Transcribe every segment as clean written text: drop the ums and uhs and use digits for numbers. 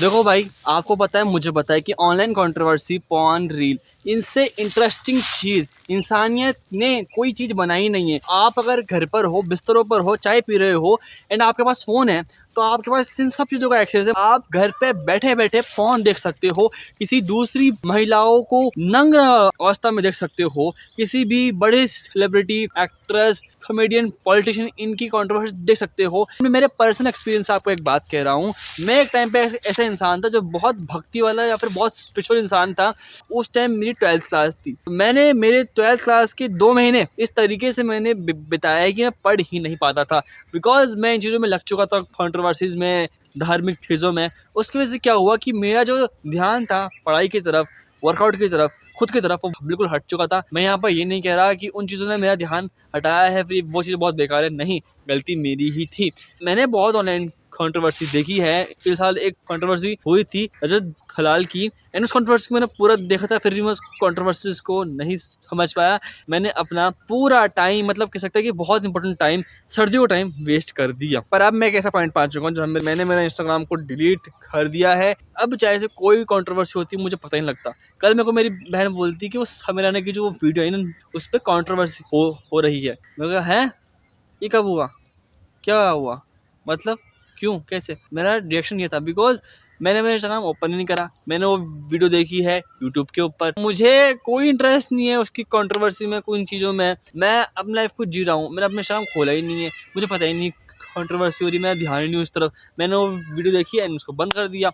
देखो भाई, आपको पता है, मुझे पता है कि ऑनलाइन कंट्रोवर्सी, पॉर्न, रील, इनसे इंटरेस्टिंग चीज़ इंसानियत ने कोई चीज़ बनाई नहीं है। आप अगर घर पर हो, बिस्तरों पर हो, चाय पी रहे हो एंड आपके पास फ़ोन है, तो आपके पास इन सब चीज़ों का एक्सेस है। आप घर पे बैठे-बैठे फ़ोन देख सकते हो, किसी दूसरी महिलाओं को नग्न अवस्था में देख सकते हो, किसी भी बड़े सेलिब्रिटी, एक्ट्रेस, कॉमेडियन, पॉलिटिशियन, इनकी कंट्रोवर्सी देख सकते हो। मैं मेरे पर्सनल एक्सपीरियंस से आपको एक बात कह रहा हूँ। मैं एक टाइम पे ऐसा इंसान था जो बहुत भक्ति वाला या फिर बहुत स्पिरिचुअल इंसान था। उस टाइम मेरी 12th क्लास थी। मैंने मेरे 12th क्लास के 2 महीने इस तरीके से मैंने बिताया कि मैं पढ़ ही नहीं पाता था। बिकॉज़ मैं इन चीज़ों में लग चुका था, कंट्रोवर्सीज़ में, धार्मिक चीज़ों में। उसकी वजह से क्या हुआ कि मेरा जो ध्यान था पढ़ाई की तरफ, वर्कआउट की तरफ, खुद की तरफ, वो बिल्कुल हट चुका था। मैं यहाँ पर ये नहीं कह रहा कि उन चीज़ों ने मेरा ध्यान हटाया है, फिर वो चीज़ें बहुत बेकार है, नहीं, गलती मेरी ही थी। मैंने बहुत ऑनलाइन कंट्रोवर्सी देखी है। फिलहाल एक कंट्रोवर्सी हुई थी रजत हलाल की, एंड उस कंट्रोवर्सी को मैंने पूरा देखा था, फिर भी मैं उस कंट्रोवर्सीज़ को नहीं समझ पाया। मैंने अपना पूरा टाइम, मतलब कह सकते हैं कि बहुत इंपॉर्टेंट टाइम, सर्दियों का टाइम वेस्ट कर दिया। पर अब मैं एक ऐसा पॉइंट पा चुका हूँ जहाँ मैंने मेरा इंस्टाग्राम को डिलीट कर दिया है। अब चाहे से कोई कंट्रोवर्सी होती है, मुझे पता ही नहीं लगता। कल मेरे को मेरी बहन बोलती कि वो समीराना की जो वीडियो है ना, उस पर कंट्रोवर्सी हो रही है। मैं कहा, हैं, ये कब हुआ, क्या हुआ, मतलब क्यों, कैसे? मेरा रिएक्शन ये था, बिकॉज़ मैंने मेरा इंस्टाग्राम ओपन ही नहीं करा। मैंने वो वीडियो देखी है यूट्यूब के ऊपर। मुझे कोई इंटरेस्ट नहीं है उसकी कंट्रोवर्सी में, कोई इन चीज़ों में। मैं अपनी लाइफ को जी रहा हूँ। मैंने अपना इंस्टाग्राम खोला ही नहीं है। मुझे पता ही नहीं कंट्रोवर्सी हो रही है, मेरा ध्यान ही नहीं उस तरफ। मैंने वो वीडियो देखी एंड उसको बंद कर दिया।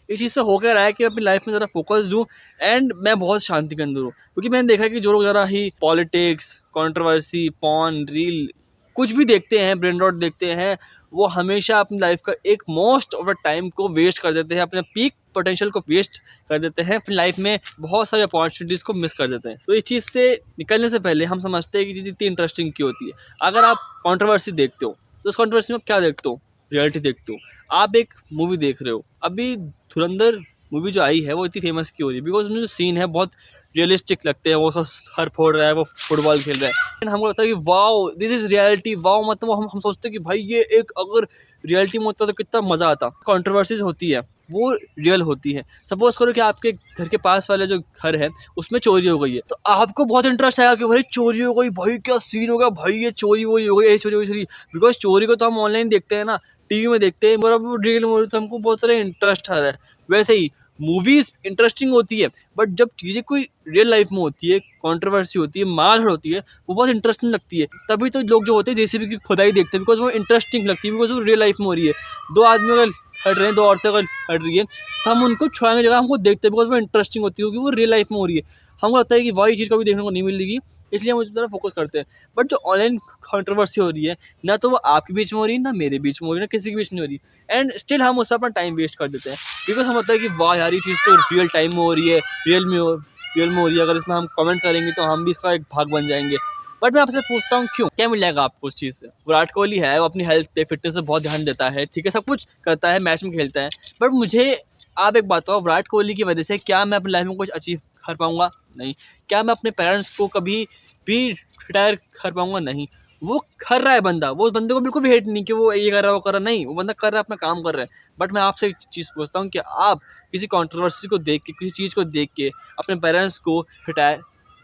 इस चीज़ से हो क्या रहा है कि मैं अपनी लाइफ में ज़रा फोकस्ड हूँ एंड मैं बहुत शांति के अंदर हूँ। क्योंकि मैंने देखा है कि जो लोग ज़रा ही पॉलिटिक्स, कंट्रोवर्सी, पॉर्न, रील कुछ भी देखते हैं, ब्रेन रॉट देखते हैं, वो हमेशा अपनी लाइफ का एक मोस्ट ऑफ द टाइम को वेस्ट कर देते हैं, अपने पीक पोटेंशियल को वेस्ट कर देते हैं, अपनी लाइफ में बहुत सारी अपॉर्चुनिटीज़ को मिस कर देते हैं। तो इस चीज़ से निकलने से पहले हम समझते हैं कि चीज़ इतनी इंटरेस्टिंग क्यों होती है। अगर आप कंट्रोवर्सी देखते हो, तो उस कंट्रोवर्सी में आप क्या देखते हो? रियलिटी देखते हो। आप एक मूवी देख रहे हो, अभी धुरंधर मूवी जो आई है वो इतनी फेमस क्यों हो रही है? बिकॉज उसमें जो सीन है बहुत रियलिस्टिक लगते हैं। वो सर फोड़ रहा है, वो फुटबॉल खेल रहा है, हमको लगता है कि wow, this is reality, wow. मतलब हम सोचते हैं कि भाई ये एक अगर रियलिटी में होता तो कितना मजा आता। कंट्रोवर्सीज होती है, वो रियल होती है। सपोज करो कि आपके घर के पास वाले जो घर है उसमें चोरी हो गई है, तो आपको बहुत इंटरेस्ट आएगा कि भाई चोरी हो गई, भाई क्या सीन होगा, भाई ये चोरी वोरी हो गई, ये चोरी वोरी। बिकॉज चोरी को तो हम ऑनलाइन देखते हैं ना, टीवी में देखते हैं, मतलब रियल मूवी तो हमको बहुत सारा इंटरेस्ट आ रहा है। वैसे ही मूवीज इंटरेस्टिंग होती है, बट जब चीज़ें कोई रियल लाइफ में होती है, कंट्रोवर्सी होती है, मारधाड़ होती है, वो बहुत इंटरेस्टिंग लगती है। तभी तो लोग जो होते हैं जेसीबी की खुदाई देखते हैं, बिकॉज वो इंटरेस्टिंग लगती है, बिकॉज वो रियल लाइफ में हो रही है। दो आदमी अगर हट रहे हैं, दो औरतें अगर हट रही है, तो हम उनको छुड़ाने की जगह हमको देखते हैं, बिकॉज वो इंटरेस्टिंग होती है, क्योंकि वो रियल लाइफ में हो रही है। हमको लगता है कि वही चीज़ कभी देखने को नहीं मिलेगी, इसलिए हम उस तरफ फोकस करते हैं। बट जो ऑनलाइन कंट्रोवर्सी हो रही है ना, तो वो आपके बीच में हो रही है, ना मेरे बीच में हो रही है, ना किसी के बीच में हो रही है, एंड स्टिल हम उससे अपना टाइम वेस्ट कर देते हैं। बिकॉज हम होता है कि वाह यार, ये चीज़ तो रियल टाइम में हो रही है, रियल में हो रही है, अगर इसमें हम कमेंट करेंगे तो हम भी इसका एक भाग बन जाएंगे। बट मैं आपसे पूछता हूँ, क्यों, क्या मिल जाएगा आपको उस चीज़ से? विराट कोहली है, वो अपनी हेल्थ पे, फिटनेस पे बहुत ध्यान देता है, ठीक है, सब कुछ करता है, मैच में खेलता है। बट मुझे आप एक बात बताओ, विराट कोहली की वजह से क्या मैं अपनी लाइफ में कुछ अचीव कर पाऊंगा? नहीं। क्या मैं अपने पेरेंट्स को कभी भी रिटायर कर पाऊंगा? नहीं। वो कर रहा है बंदा, वो बंदे को बिल्कुल भी हेट नहीं कि वो ये कर रहा है, वो कर रहा है, नहीं, वो बंदा कर रहा है, अपना काम कर रहा है। बट मैं आपसे एक चीज़ पूछता हूँ कि आप किसी कंट्रोवर्सी को देख के, किसी चीज़ को देख के अपने पेरेंट्स को रिटायर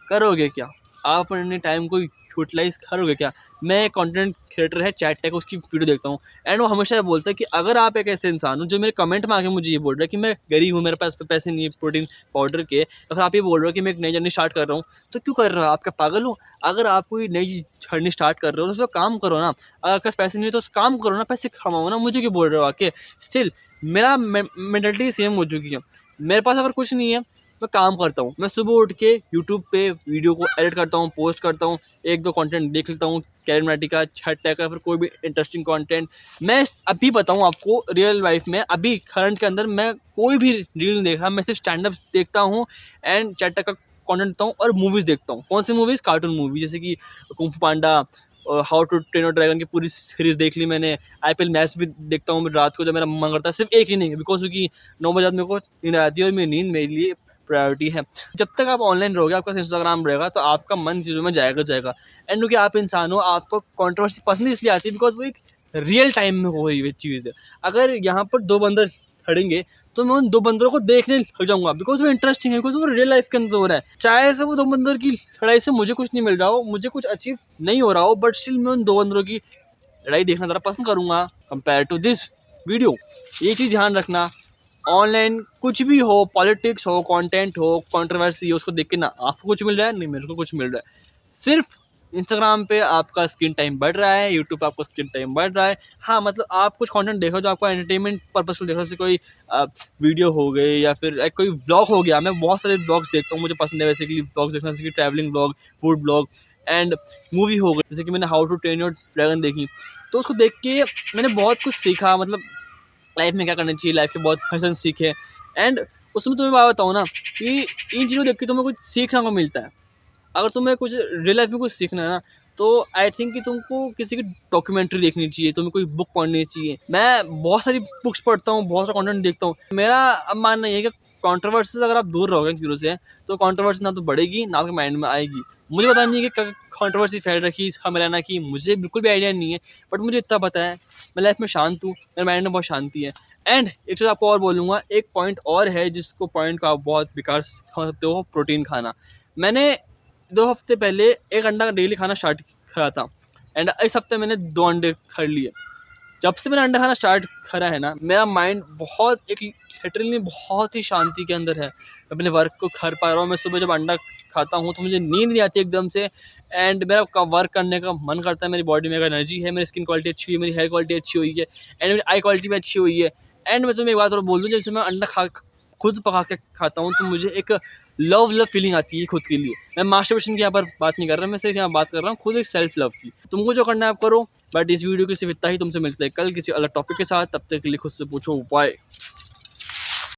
करोगे क्या? आप अपने टाइम को यूटिलाइज़ करोगे क्या? मैं एक कंटेंट क्रिएटर है चैट टेक, उसकी वीडियो देखता हूँ, एंड वो हमेशा बोलता है कि अगर आप एक ऐसे इंसान हो जो मेरे कमेंट में आके मुझे ये बोल रहा है कि मैं गरीब हूँ, मेरे पास पैसे नहीं है प्रोटीन पाउडर के, तो फिर आप ये बोल रहे हो कि मैं एक नई जर्नी स्टार्ट कर रहा हूँ, तो क्यों कर रहे हो? आप क्या पागल हो? अगर आप कोई नई जर्नी स्टार्ट कर रहे हो तो उस पर काम करो ना। अगर आपके पास पैसे नहीं है तो काम करो ना, पैसे कमाओ ना, मुझे क्यों बोल रहे हो आके? स्टिल मेरा मेंटालिटी सेम हो चुकी है। मेरे पास अगर कुछ नहीं है, मैं काम करता हूँ। मैं सुबह उठ के यूट्यूब पे वीडियो को एडिट करता हूँ, पोस्ट करता हूँ, एक दो कंटेंट देख लेता हूँ, कैरिज्मेटिक, छठ का, फिर कोई भी इंटरेस्टिंग कंटेंट। मैं अभी बताऊँ आपको, रियल लाइफ में अभी करंट के अंदर मैं कोई भी रील नहीं देख रहा, मैं सिर्फ स्टैंड अप देखता हूँ एंड चैट का कंटेंट देखता हूँ और मूवीज़ देखता हूँ। कौन सी मूवीज़? कार्टून मूवी, जैसे कि Kung Fu Panda, how to train your dragon की पूरी सीरीज़ देख ली मैंने। आईपीएल मैच भी देखता हूँ मैं रात को जब मेरा मन करता है, सिर्फ एक ही नहीं, बिकॉज क्योंकि 9 बजे रात मेरे को नींद आती है और मेरी नींद मेरे लिए प्रायोरिटी है। जब तक आप ऑनलाइन रहोगे, आपका इंस्टाग्राम रहेगा, तो आपका मन चीज़ों में जाएगा जाएगा। एंड क्योंकि आप इंसान हो, आपको कंट्रोवर्सी पसंद इसलिए आती है बिकॉज वो एक रियल टाइम में हो रही हुई चीज़ है। अगर यहाँ पर 2 बंदर लड़ेंगे तो मैं उन 2 बंदरों को देखने लग जाऊँगा, बिकॉज़ वो इंटरेस्टिंग है, बिकॉज़ वो रियल लाइफ़ के अंदर हो रहा है। चाहे से वो 2 बंदर की लड़ाई से मुझे कुछ नहीं मिल रहा हो, मुझे कुछ अचीव नहीं हो रहा हो, बट स्टिल मैं उन 2 बंदरों की लड़ाई देखना ज़्यादा पसंद करूँगा कंपेयर टू दिस वीडियो। ये चीज़ ध्यान रखना, ऑनलाइन कुछ भी हो, पॉलिटिक्स हो, कंटेंट हो, कंट्रोवर्सी हो, उसको देख के ना आपको कुछ मिल रहा है, नहीं मेरे को कुछ मिल रहा है। सिर्फ इंस्टाग्राम पे आपका स्क्रीन टाइम बढ़ रहा है, यूट्यूब पे आपका स्क्रीन टाइम बढ़ रहा है। हाँ, मतलब आप कुछ कंटेंट देखो जो आपको एंटरटेनमेंट पर्पस से देखो, जैसे कोई वीडियो हो गई या फिर कोई व्लॉग हो गया। मैं बहुत सारे व्लॉग्स देखता हूँ, मुझे पसंद है बेसिकली व्लॉग्स देखना, जैसे कि travelling vlog, food vlog and movie हो गई, जैसे कि मैंने how to train your dragon देखी। तो उसको देख के मैंने बहुत कुछ सीखा, मतलब लाइफ में क्या करना चाहिए, लाइफ के बहुत लेसन सीखे। एंड उसमें तुम्हें बात बताऊँ ना कि इन चीज़ों को देख के तुम्हें कुछ सीखने को मिलता है। अगर तुम्हें कुछ रियल लाइफ में कुछ सीखना है ना, तो आई थिंक कि तुमको किसी की डॉक्यूमेंट्री देखनी चाहिए, तुम्हें कोई बुक पढ़नी चाहिए। मैं बहुत सारी बुक्स पढ़ता हूँ, बहुत सारा कंटेंट देखता हूँ। मेरा अब मानना ये है कि कंट्रोवर्सी से अगर आप दूर रहोगे इन चीज़ों से, तो कंट्रोवर्सी ना तो बढ़ेगी ना आपके माइंड में आएगी। मुझे पता नहीं है कि कंट्रोवर्सी फैल रखी है हमारे की, मुझे बिल्कुल भी आइडिया नहीं है, बट मुझे इतना पता है मैं लाइफ में शांत हूँ, मेरे माइंड में बहुत शांति है। एंड एक चीज़ आपको और बोलूँगा, एक पॉइंट और है जिसको पॉइंट को आप बहुत बेकार समझ सकते हो, प्रोटीन खाना। मैंने 2 हफ्ते पहले एक अंडा डेली खाना स्टार्ट करा था एंड इस हफ्ते मैंने 2 अंडे खा लिए। जब से मैंने अंडा खाना स्टार्ट करा है ना, मेरा माइंड बहुत एक लिटरली बहुत ही शांति के अंदर है। मैं अपने वर्क को कर पा रहा हूँ। मैं सुबह जब अंडा खाता हूँ तो मुझे नींद नहीं आती एकदम से, एंड मेरा वर्क करने का मन करता है। मेरी बॉडी में एक एनर्जी है, मेरी स्किन क्वालिटी अच्छी हुई है, मेरी हेयर क्वालिटी अच्छी हुई है एंड मेरी आई क्वालिटी भी अच्छी हुई है। एंड मैं तुम्हें एक बात और बोल दूँ, जैसे मैं अंडा खुद पका के खाता हूँ तो मुझे एक लव फीलिंग आती है खुद के लिए। मैं मास्टरबेशन की यहाँ पर बात नहीं कर रहा, मैं सिर्फ यहाँ बात कर रहा हूँ खुद एक सेल्फ लव की। तुमको जो करना है आप करो, बट इस वीडियो की सिर्फ इतना ही। तुमसे मिलते हैं कल किसी अलग टॉपिक के साथ, तब तक के लिए खुद से पूछो व्हाई।